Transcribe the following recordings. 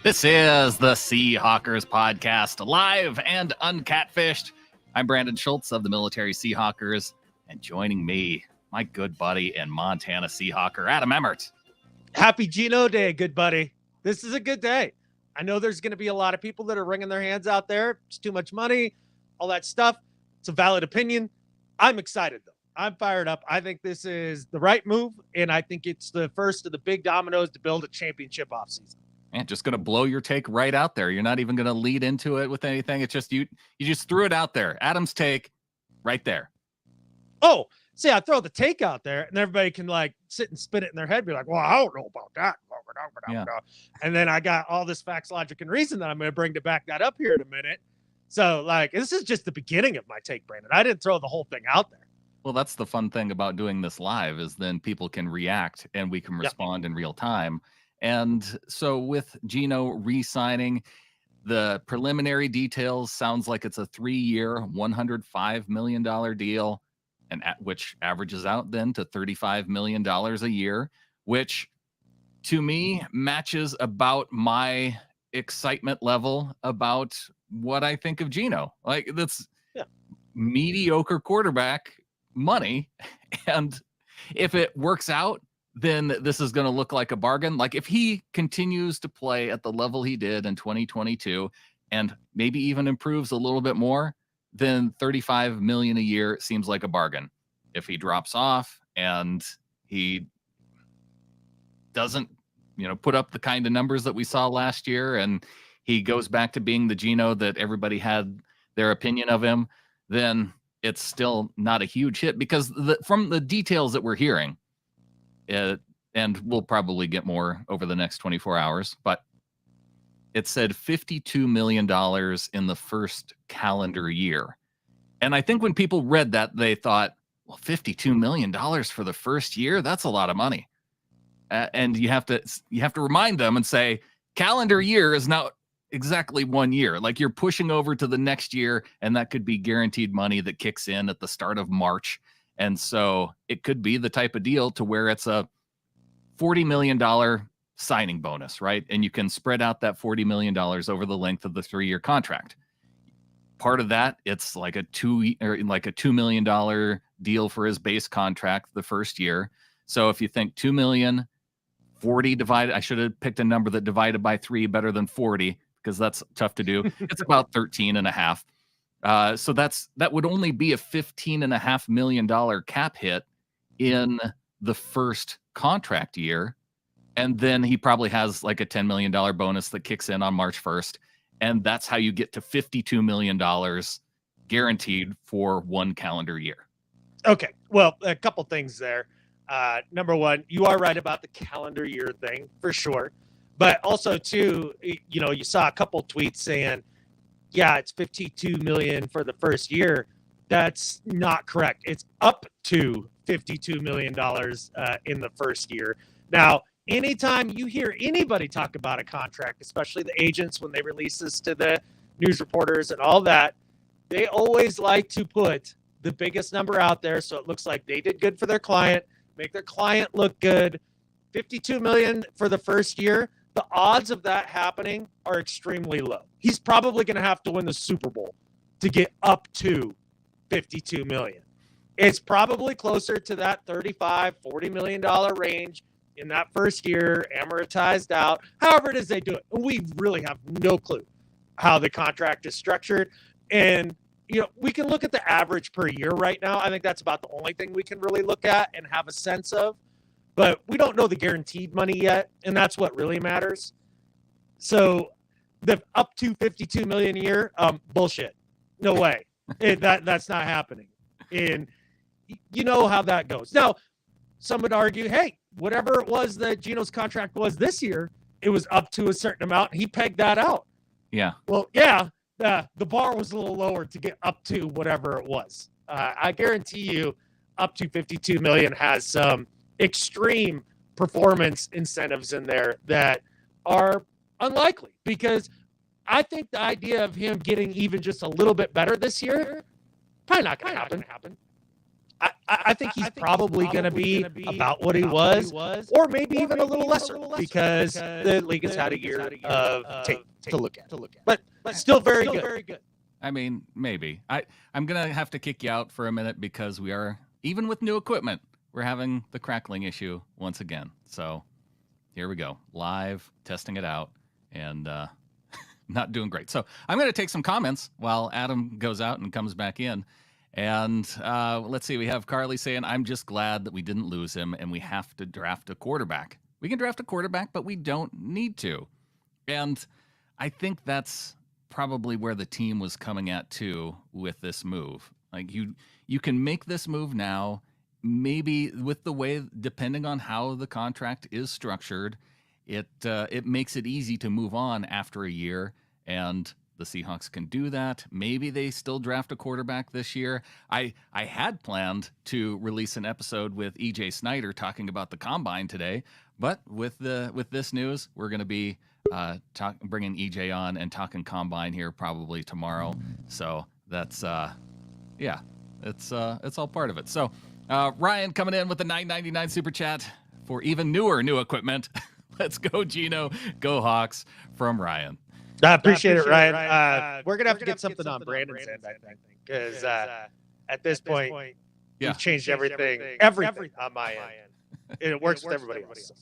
This is the Seahawkers podcast, live and uncatfished. I'm Brandon Schultz of the Military Seahawkers, and joining me, my good buddy and Montana Seahawker, Adam Emmert. Happy Geno Day, good buddy. This is a good day. I know there's going to be a lot of people that are wringing their hands out there. It's too much money, all that stuff. It's a valid opinion. I'm excited, though. I'm fired up. I think this is the right move, and I think it's the first of the big dominoes to build a championship offseason. And just going to blow your take right out there. You're not even going to lead into it with anything. It's just you just threw it out there. Adam's take right there. Oh, see, I throw the take out there, and everybody can like sit and spin it in their head, be like, well, I don't know about that. Yeah. And then I got all this facts, logic, and reason that I'm going to bring to back that up here in a minute. So, like, this is just the beginning of my take, Brandon. I didn't throw the whole thing out there. Well, that's the fun thing about doing this live is then people can react and we can respond in real time. And so with Geno re-signing, the preliminary details sounds like it's a 3-year, $105 million deal, and which averages out then to $35 million a year, which to me matches about my excitement level about what I think of Geno. Like, that's mediocre quarterback money. And if it works out, then this is going to look like a bargain. Like, if he continues to play at the level he did in 2022 and maybe even improves a little bit more, then $35 million a year seems like a bargain. If he drops off and he doesn't, put up the kind of numbers that we saw last year and he goes back to being the Geno that everybody had their opinion of him, then it's still not a huge hit because from the details that we're hearing, and we'll probably get more over the next 24 hours, but it said $52 million in the first calendar year. And I think when people read that, they thought, well, $52 million for the first year, that's a lot of money. And you have to remind them and say, calendar year is not exactly 1 year. Like, you're pushing over to the next year, and that could be guaranteed money that kicks in at the start of March. And so it could be the type of deal to where it's a $40 million signing bonus, right? And you can spread out that $40 million over the length of the 3-year contract. Part of that, it's like a $2 million deal for his base contract the first year. So if you think 2 million, 40 divided, I should have picked a number that divided by 3 better than 40 because that's tough to do. It's about 13 and a half. So that would only be a $15.5 million cap hit in the first contract year. And then he probably has like a $10 million bonus that kicks in on March 1st. And that's how you get to $52 million guaranteed for 1 calendar year. Okay. Well, a couple things there. Number one, you are right about the calendar year thing for sure. But also too, you saw a couple tweets saying, yeah, it's $52 million for the first year. That's not correct. It's up to $52 million in the first year. Now, anytime you hear anybody talk about a contract, especially the agents when they release this to the news reporters and all that, they always like to put the biggest number out there so it looks like they did good for their client, make their client look good. $52 million for the first year. The odds of that happening are extremely low. He's probably going to have to win the Super Bowl to get up to $52 million. It's probably closer to that $35, $40 million range in that first year, amortized out. However it is they do it. We really have no clue how the contract is structured. And, we can look at the average per year right now. I think that's about the only thing we can really look at and have a sense of. But we don't know the guaranteed money yet, and that's what really matters. So the up to $52 million a year, bullshit. No way. That's not happening. And you know how that goes. Now, some would argue, hey, whatever it was that Geno's contract was this year, it was up to a certain amount. He pegged that out. Yeah. Well, yeah, the bar was a little lower to get up to whatever it was. I guarantee you up to $52 million has some extreme performance incentives in there that are unlikely, because I think the idea of him getting even just a little bit better this year, probably not going to happen. I think he's probably going to be about what he was, or maybe even a little lesser, because the league has had a year of tape to look at. But still very good. I mean, maybe. I'm going to have to kick you out for a minute because we are, even with new equipment, we're having the crackling issue once again. So here we go. Live, testing it out, and not doing great. So I'm going to take some comments while Adam goes out and comes back in. And let's see, we have Carly saying, I'm just glad that we didn't lose him and we have to draft a quarterback. We can draft a quarterback, but we don't need to. And I think that's probably where the team was coming at too with this move. Like you can make this move now, maybe with the way, depending on how the contract is structured, it makes it easy to move on after a year, and the Seahawks can do that. Maybe they still draft a quarterback this year. I had planned to release an episode with EJ Snyder talking about the combine today, but with this news, we're going to be bringing EJ on and talking combine here probably tomorrow. So that's it's all part of it. So Ryan coming in with the $9.99 super chat for even new equipment. Let's go, Geno. Go Hawks from Ryan. I appreciate it, Ryan. We're going to have to get something on Brandon's end, I think, because at this point, we've changed everything on my end. It works with everybody else.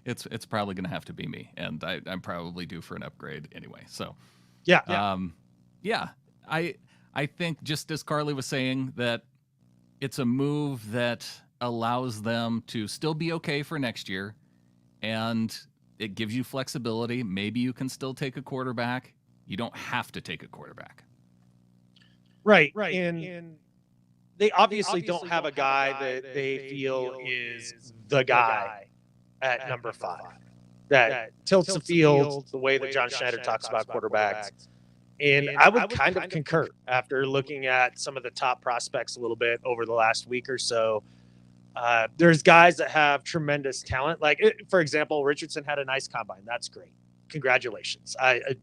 It's probably going to have to be me, and I'm probably due for an upgrade anyway. So, I think, just as Carly was saying, that it's a move that allows them to still be okay for next year, and it gives you flexibility. Maybe you can still take a quarterback. You don't have to take a quarterback. Right. And they obviously don't have a guy that they feel is the guy at number 5 that tilts the field the way that John Schneider talks about quarterbacks. And I would kind of concur after looking at some of the top prospects a little bit over the last week or so. There's guys that have tremendous talent. Like, for example, Richardson had a nice combine. That's great. Congratulations.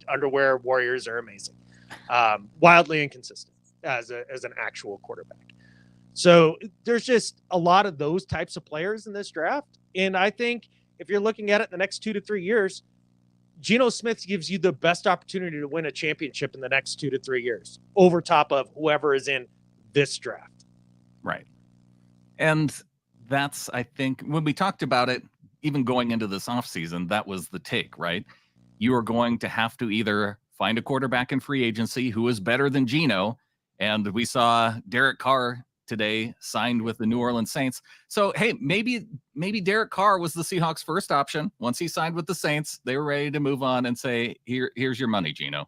Underwear warriors are amazing. Wildly inconsistent as an actual quarterback. So there's just a lot of those types of players in this draft. And I think if you're looking at it the next 2 to 3 years, Geno Smith gives you the best opportunity to win a championship in the next 2 to 3 years over top of whoever is in this draft. Right. And that's, I think, when we talked about it, even going into this offseason, that was the take, right? You are going to have to either find a quarterback in free agency who is better than Geno, and we saw Derek Carr today signed with the New Orleans Saints. So, hey, maybe Derek Carr was the Seahawks' first option. Once he signed with the Saints, they were ready to move on and say, here's your money, Geno.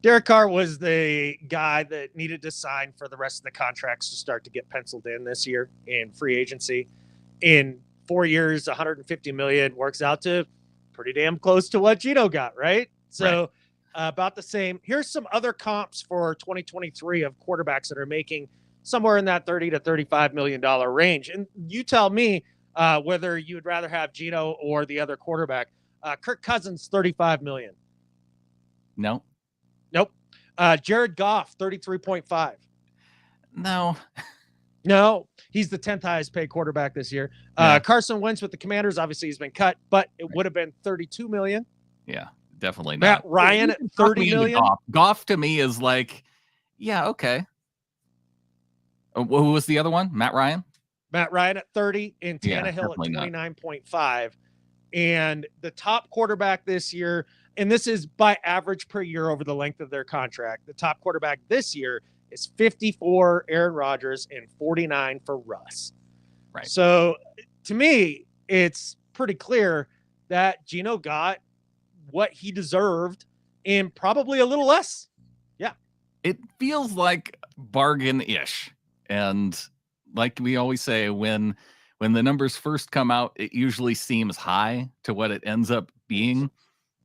Derek Carr was the guy that needed to sign for the rest of the contracts to start to get penciled in this year in free agency. In 4 years, $150 million works out to pretty damn close to what Geno got, right? So about the same. Here's some other comps for 2023 of quarterbacks that are making somewhere in that $30 to $35 million range. And you tell me whether you would rather have Geno or the other quarterback. Kirk Cousins, $35 million. No. Nope. Jared Goff, 33.5. No, he's the 10th highest paid quarterback this year. Carson Wentz with the Commanders, obviously he's been cut, but it would have been $32 million. Yeah, definitely not. Matt Ryan at $30 million. Goff to me is like, yeah, okay. Who was the other one? Matt Ryan? Matt Ryan at 30 and Tannehill at 29.5. And the top quarterback this year, and this is by average per year over the length of their contract, the top quarterback this year is 54, Aaron Rodgers, and 49 for Russ. Right. So to me, it's pretty clear that Geno got what he deserved and probably a little less. Yeah. It feels like bargain-ish. And like we always say, when the numbers first come out, it usually seems high to what it ends up being.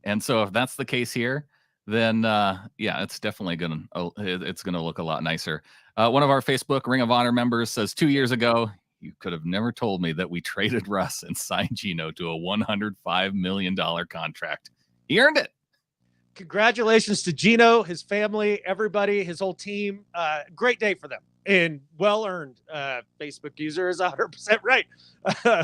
And so if that's the case here, then it's definitely gonna look a lot nicer. One of our Facebook Ring of Honor members says 2 years ago, you could have never told me that we traded Russ and signed Geno to a $105 million contract. He earned it. Congratulations to Geno, his family, everybody, his whole team. Great day for them. and well-earned. Facebook user is 100% right.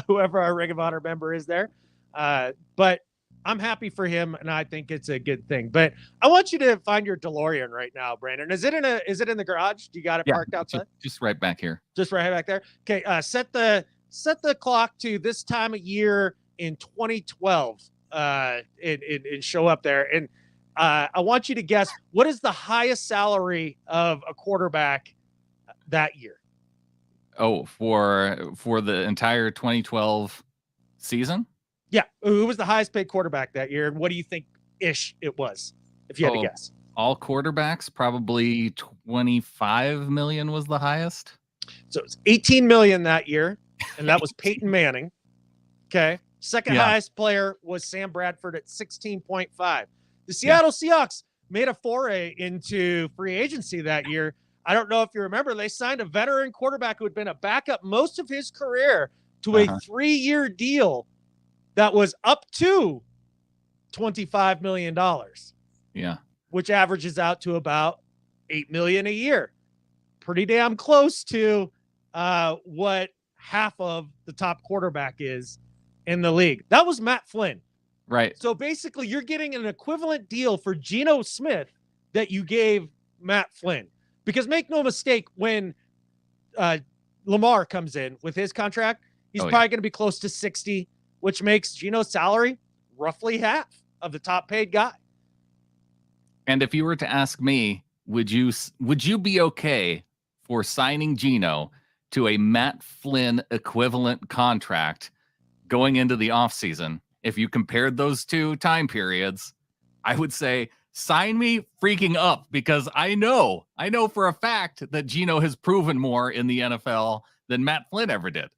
Whoever our Ring of Honor member is there. But I'm happy for him, and I think it's a good thing. But I want you to find your DeLorean right now, Brandon. Is it in the garage? Do you got it parked outside? Just right back here. Just right back there. Okay. Set the clock to this time of year in 2012. And show up there. And I want you to guess, what is the highest salary of a quarterback that year? Oh, for the entire 2012 season? Yeah. Who was the highest paid quarterback that year? And what do you think ish it was, if you had to guess? All quarterbacks, probably 25 million was the highest. So it's 18 million that year. And that was Peyton Manning. Okay. Second highest player was Sam Bradford at 16.5. The Seattle Seahawks made a foray into free agency that year. I don't know if you remember, they signed a veteran quarterback who had been a backup most of his career to a 3-year deal that was up to $25 million. Yeah. Which averages out to about $8 million a year. Pretty damn close to what half of the top quarterback is in the league. That was Matt Flynn. Right. So basically you're getting an equivalent deal for Geno Smith that you gave Matt Flynn. Because make no mistake, when Lamar comes in with his contract, he's probably going to be close to 60, which makes Geno's salary roughly half of the top paid guy. And if you were to ask me, would you be okay for signing Geno to a Matt Flynn equivalent contract going into the offseason? If you compared those two time periods, I would say sign me freaking up, because I know for a fact that Geno has proven more in the NFL than Matt Flynn ever did.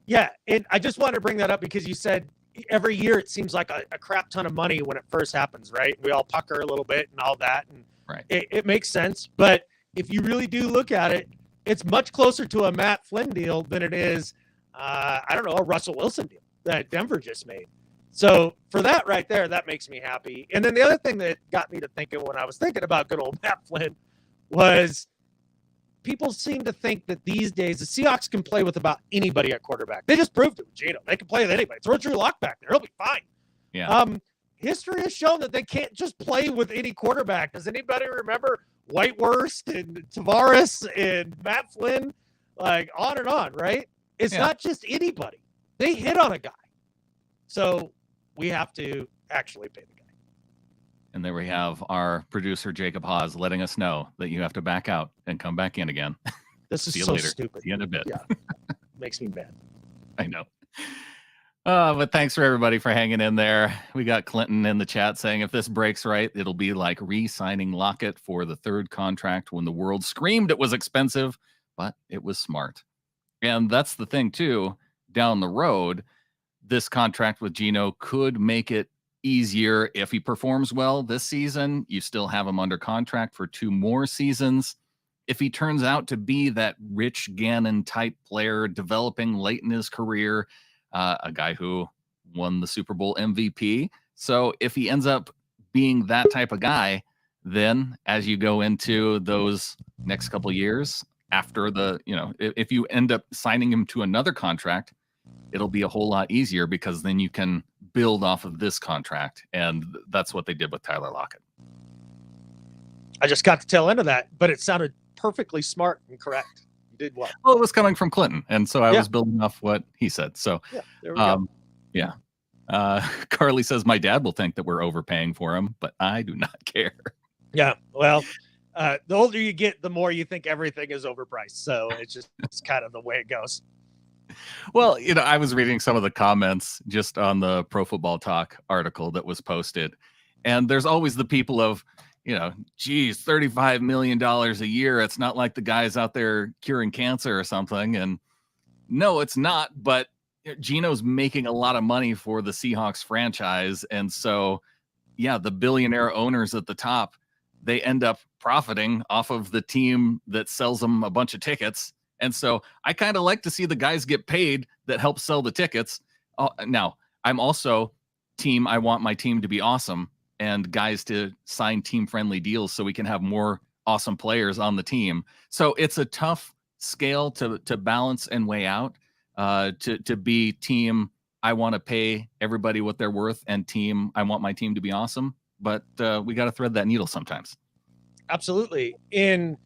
Yeah, and I just wanted to bring that up because you said every year it seems like a crap ton of money when it first happens, right? We all pucker a little bit and all that, and it makes sense. But if you really do look at it, it's much closer to a Matt Flynn deal than it is, a Russell Wilson deal that Denver just made. So for that right there, that makes me happy. And then the other thing that got me to thinking when I was thinking about good old Matt Flynn was people seem to think that these days the Seahawks can play with about anybody at quarterback. They just proved it with Geno. They can play with anybody. Throw Drew Lock back there. He'll be fine. Yeah. History has shown that they can't just play with any quarterback. Does anybody remember Whitehurst and Tavares and Matt Flynn? Like on and on, right? It's not just anybody. They hit on a guy. So we have to actually pay the guy. And there we have our producer, Jacob Hawes, letting us know that you have to back out and come back in again. This is so stupid. See you in a bit. Yeah. Makes me mad. I know. But thanks for everybody for hanging in there. We got Clinton in the chat saying if this breaks right, it'll be like re-signing Lockett for the third contract when the world screamed it was expensive, but it was smart. And that's the thing, too. Down the road, this contract with Geno could make it easier if he performs well this season. You still have him under contract for 2 more seasons. If he turns out to be that Rich Gannon type player developing late in his career, a guy who won the Super Bowl MVP. So if he ends up being that type of guy, then as you go into those next couple of years after if you end up signing him to another contract, it'll be a whole lot easier because then you can build off of this contract. And that's what they did with Tyler Lockett. I just got the tail end of that, but it sounded perfectly smart and correct. You did well. Well, it was coming from Clinton. And so I was building off what he said. So, there we go. Yeah. Carly says, my dad will think that we're overpaying for him, but I do not care. Yeah. Well, the older you get, the more you think everything is overpriced. So it's kind of the way it goes. Well, I was reading some of the comments just on the Pro Football Talk article that was posted. And there's always the people of, geez, $35 million a year. It's not like the guys out there curing cancer or something. And no, it's not. But Geno's making a lot of money for the Seahawks franchise. And so, the billionaire owners at the top, they end up profiting off of the team that sells them a bunch of tickets. And so I kind of like to see the guys get paid that help sell the tickets. Now, I'm also I want my team to be awesome and guys to sign team-friendly deals so we can have more awesome players on the team. So it's a tough scale to balance and weigh out, to be team, I want to pay everybody what they're worth, and team, I want my team to be awesome. But we got to thread that needle sometimes. Absolutely. And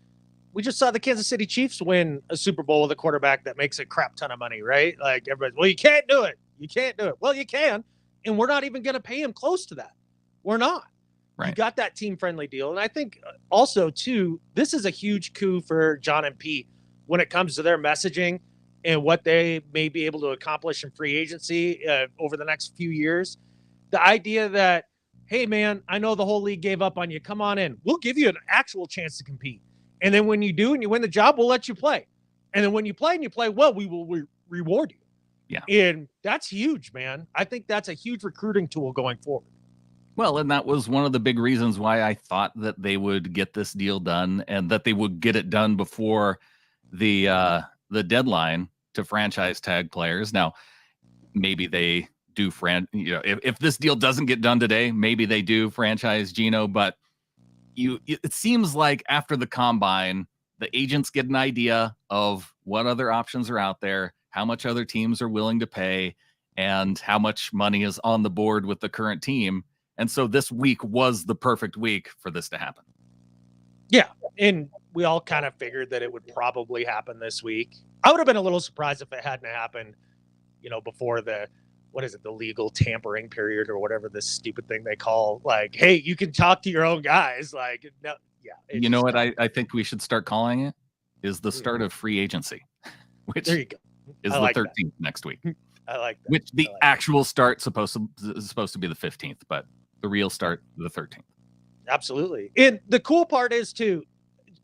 we just saw the Kansas City Chiefs win a Super Bowl with a quarterback that makes a crap ton of money, right? Like everybody's, well, you can't do it. You can't do it. Well, you can. And we're not even going to pay him close to that. We're not. Right. You got that team-friendly deal. And I think also, too, this is a huge coup for John and Pete when it comes to their messaging and what they may be able to accomplish in free agency over the next few years. The idea that, hey, man, I know the whole league gave up on you. Come on in. We'll give you an actual chance to compete. And then when you do and you win the job, we'll let you play. And then when you play and you play well, we will reward you. Yeah. And that's huge, man. I think that's a huge recruiting tool going forward. Well, and that was one of the big reasons why I thought that they would get this deal done, and that they would get it done before the deadline to franchise tag players. Now, maybe they do if this deal doesn't get done today, maybe they do franchise Geno, but it seems like after the combine, the agents get an idea of what other options are out there, how much other teams are willing to pay, and how much money is on the board with the current team. And so this week was the perfect week for this to happen. Yeah. And we all kind of figured that it would probably happen this week. I would have been a little surprised if it hadn't happened, before the legal tampering period or whatever this stupid thing they call, like, hey, you can talk to your own guys. Like, no, yeah. You know what I think we should start calling it is the start of free agency, which there you go. Is the 13th next week. I like that. Which the actual start is supposed to be the 15th, but the real start the 13th. Absolutely. And the cool part is too,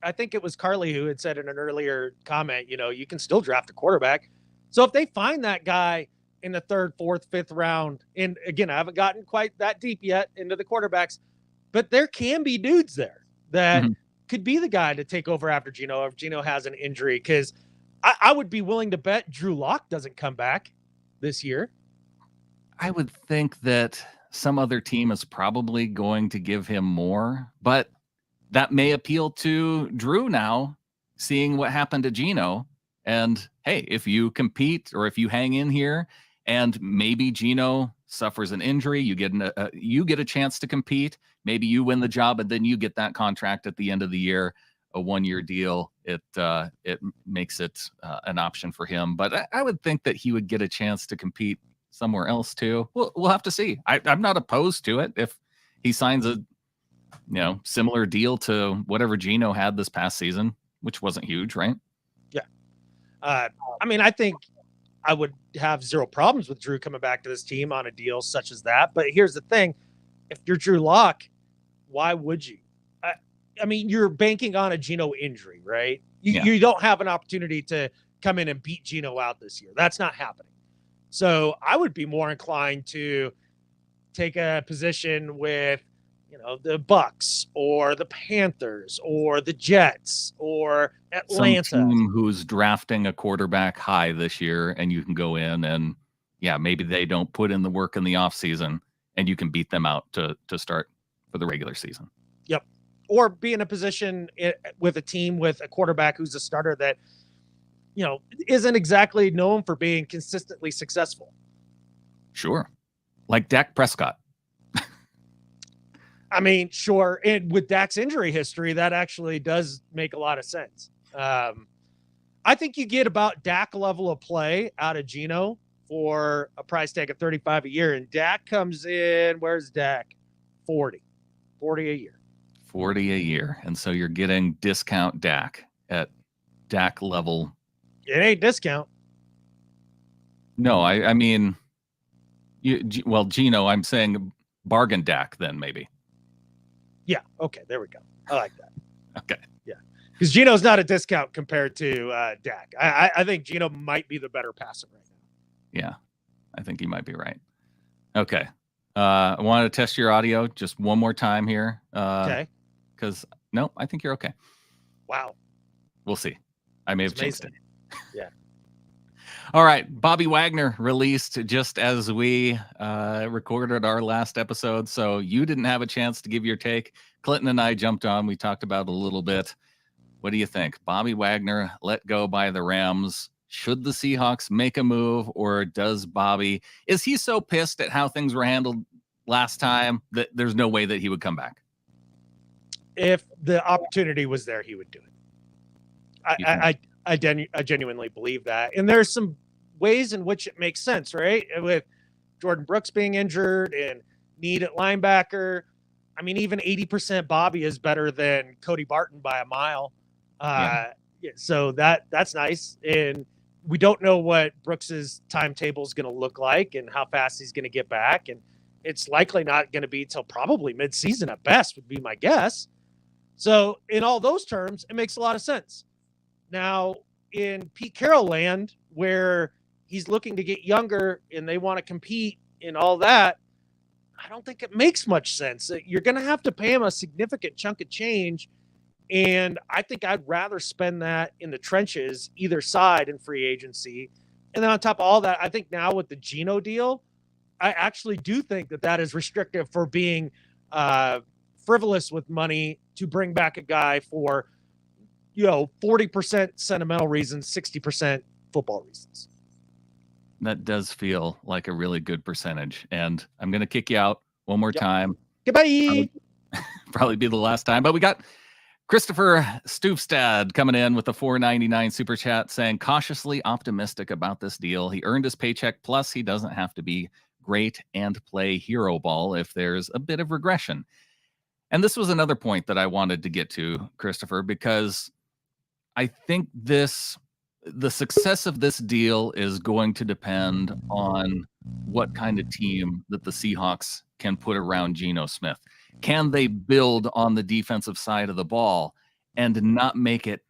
I think it was Carly who had said in an earlier comment, you can still draft a quarterback. So if they find that guy in the 3rd, 4th, 5th round, and again, I haven't gotten quite that deep yet into the quarterbacks, but there can be dudes there that could be the guy to take over after Geno if Geno has an injury. Because I would be willing to bet Drew Lock doesn't come back this year. I would think that some other team is probably going to give him more, but that may appeal to Drew now, seeing what happened to Geno. And hey, if you compete or if you hang in here and maybe Geno suffers an injury, you get a chance to compete. Maybe you win the job and then you get that contract at the end of the year, a 1-year deal. It makes it an option for him. But I would think that he would get a chance to compete somewhere else too. We'll have to see. I'm not opposed to it if he signs a similar deal to whatever Geno had this past season, which wasn't huge, right? Yeah. I think I would have zero problems with Drew coming back to this team on a deal such as that. But here's the thing. If you're Drew Lock, why would you? You're banking on a Geno injury, right? You don't have an opportunity to come in and beat Geno out this year. That's not happening. So I would be more inclined to take a position with, the Bucks or the Panthers or the Jets or Atlanta. Some team who's drafting a quarterback high this year, and you can go in and, maybe they don't put in the work in the offseason, and you can beat them out to start for the regular season. Yep. Or be in a position with a team with a quarterback who's a starter that, isn't exactly known for being consistently successful. Sure. Like Dak Prescott. Sure. And with Dak's injury history, that actually does make a lot of sense. I think you get about Dak level of play out of Geno for a price tag of $35 a year. And Dak comes in, where's Dak? 40 a year. 40 a year. And so you're getting discount Dak at Dak level. It ain't discount. No, Geno, I'm saying bargain Dak then maybe. Yeah. Okay. There we go. I like that. Okay. Yeah. Because Geno's not a discount compared to Dak. I think Geno might be the better passer right now. Yeah. I think you might be right. Okay. I wanted to test your audio just one more time here. Okay. Because, no, I think you're okay. Wow. We'll see. I may have jinxed it. Yeah. All right. Bobby Wagner released just as we recorded our last episode. So you didn't have a chance to give your take. Clinton and I jumped on. We talked about it a little bit. What do you think? Bobby Wagner let go by the Rams. Should the Seahawks make a move, or is he so pissed at how things were handled last time that there's no way that he would come back? If the opportunity was there, he would do it. I genuinely believe that. And there's some ways in which it makes sense, right? With Jordan Brooks being injured and need at linebacker. I mean, even 80% Bobby is better than Cody Barton by a mile. So that's nice. And we don't know what Brooks's timetable is going to look like and how fast he's going to get back. And it's likely not going to be till probably mid-season at best, would be my guess. So in all those terms, it makes a lot of sense. Now, in Pete Carroll land, where he's looking to get younger and they want to compete and all that, I don't think it makes much sense. You're going to have to pay him a significant chunk of change. And I think I'd rather spend that in the trenches, either side in free agency. And then on top of all that, I think now with the Geno deal, I actually do think that is restrictive for being frivolous with money to bring back a guy for, 40% sentimental reasons, 60% football reasons. That does feel like a really good percentage. And I'm going to kick you out one more time. Goodbye. Probably be the last time. But we got Christopher Stufstad coming in with a $4.99 super chat saying, cautiously optimistic about this deal. He earned his paycheck. Plus, he doesn't have to be great and play hero ball if there's a bit of regression. And this was another point that I wanted to get to, Christopher, because I think the success of this deal is going to depend on what kind of team that the Seahawks can put around Geno Smith. Can they build on the defensive side of the ball and not make it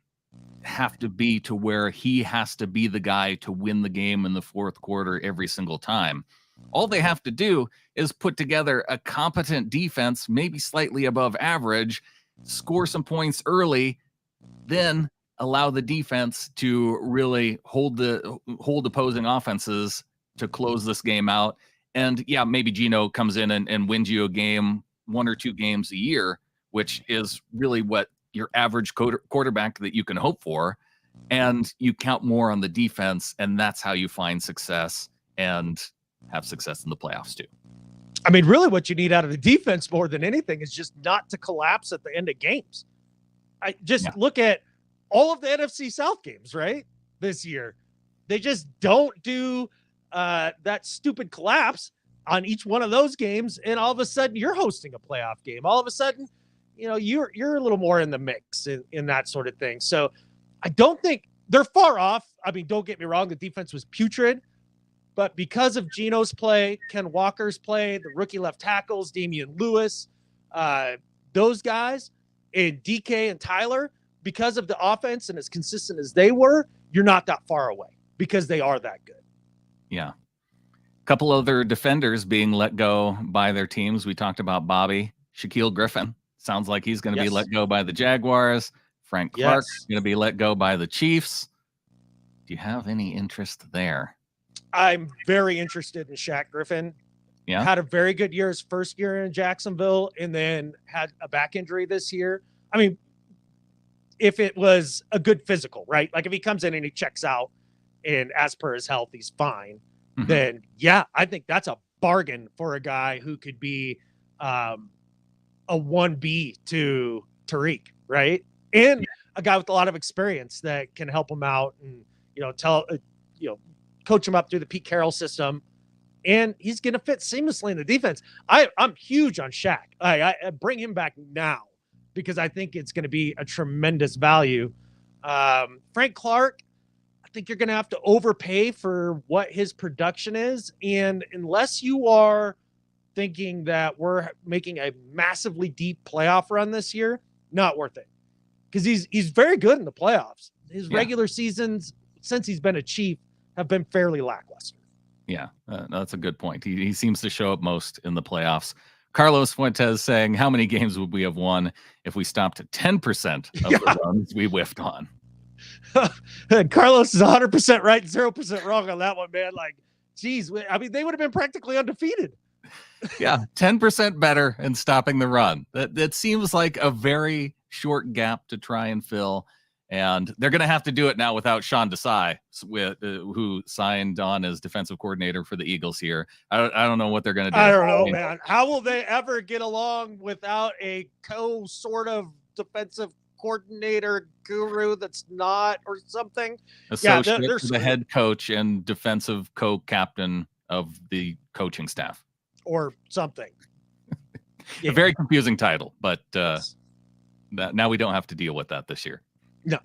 have to be to where he has to be the guy to win the game in the fourth quarter every single time? All they have to do is put together a competent defense, maybe slightly above average, score some points early, then allow the defense to really hold opposing offenses to close this game out. And yeah, maybe Geno comes in and wins you a game, 1 or 2 games a year, which is really what your average quarterback that you can hope for. And you count more on the defense, and that's how you find success and have success in the playoffs too. I mean, really what you need out of the defense more than anything is just not to collapse at the end of games. Look at all of the NFC South games, right? This year, they just don't do that stupid collapse on each one of those games. And all of a sudden you're hosting a playoff game. All of a sudden, you're a little more in the mix in that sort of thing. So I don't think they're far off. I mean, don't get me wrong. The defense was putrid, but because of Geno's play, Ken Walker's play, the rookie left tackles, Damian Lewis, those guys, and DK and Tyler, because of the offense and as consistent as they were, you're not that far away because they are that good. Yeah. A couple other defenders being let go by their teams. We talked about Bobby. Shaquille Griffin. Sounds like he's going to be let go by the Jaguars. Frank Clark's going to be let go by the Chiefs. Do you have any interest there? I'm very interested in Shaq Griffin. Yeah. Had a very good year his first year in Jacksonville and then had a back injury this year. I mean, if it was a good physical, right? Like if he comes in and he checks out and as per his health, he's fine, then yeah, I think that's a bargain for a guy who could be a 1B to Tariq, right? And a guy with a lot of experience that can help him out and, coach him up through the Pete Carroll system. And he's going to fit seamlessly in the defense. I'm huge on Shaq. I bring him back now because I think it's going to be a tremendous value. Frank Clark, I think you're going to have to overpay for what his production is. And unless you are thinking that we're making a massively deep playoff run this year, not worth it. Because he's very good in the playoffs. His regular seasons, since he's been a Chief, have been fairly lackluster. Yeah, that's a good point. He seems to show up most in the playoffs. Carlos Fuentes saying, how many games would we have won if we stopped at 10% of the runs we whiffed on? Carlos is 100% right, 0% wrong on that one, man. Like, geez, I mean, they would have been practically undefeated. Yeah, 10% better in stopping the run. That seems like a very short gap to try and fill. And they're going to have to do it now without Sean Desai, who signed on as defensive coordinator for the Eagles here. I don't know what they're going to do. I don't know, man. How will they ever get along without a sort of defensive coordinator guru that's not or something? Associate to the head coach and defensive co-captain of the coaching staff. Or something. A very confusing title, but yes. Now we don't have to deal with that this year. No.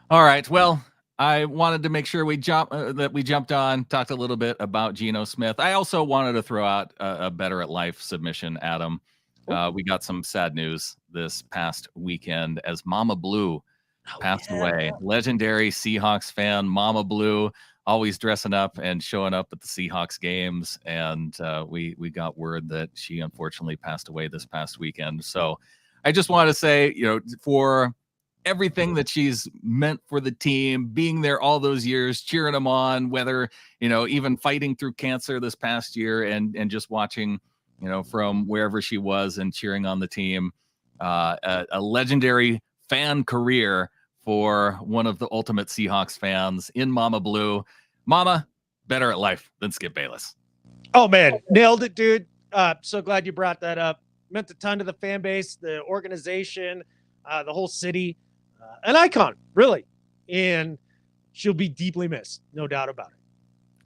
All right. Well, I wanted to make sure we jumped on, talked a little bit about Geno Smith. I also wanted to throw out a Better at Life submission, Adam. We got some sad news this past weekend as Mama Blue passed away. Legendary Seahawks fan, Mama Blue, always dressing up and showing up at the Seahawks games. And we got word that she unfortunately passed away this past weekend. So I just want to say, for everything that she's meant for the team, being there all those years, cheering them on, whether, even fighting through cancer this past year and just watching, from wherever she was and cheering on the team, a legendary fan career for one of the ultimate Seahawks fans in Mama Blue. Mama, better at life than Skip Bayless. Oh, man. Nailed it, dude. So glad you brought that up. Meant a ton to the fan base, the organization, the whole city. An icon, really. And she'll be deeply missed. No doubt about it.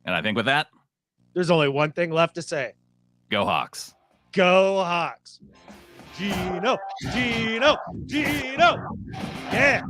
And I think with that, there's only one thing left to say. Go Hawks. Go Hawks. Geno. Yeah.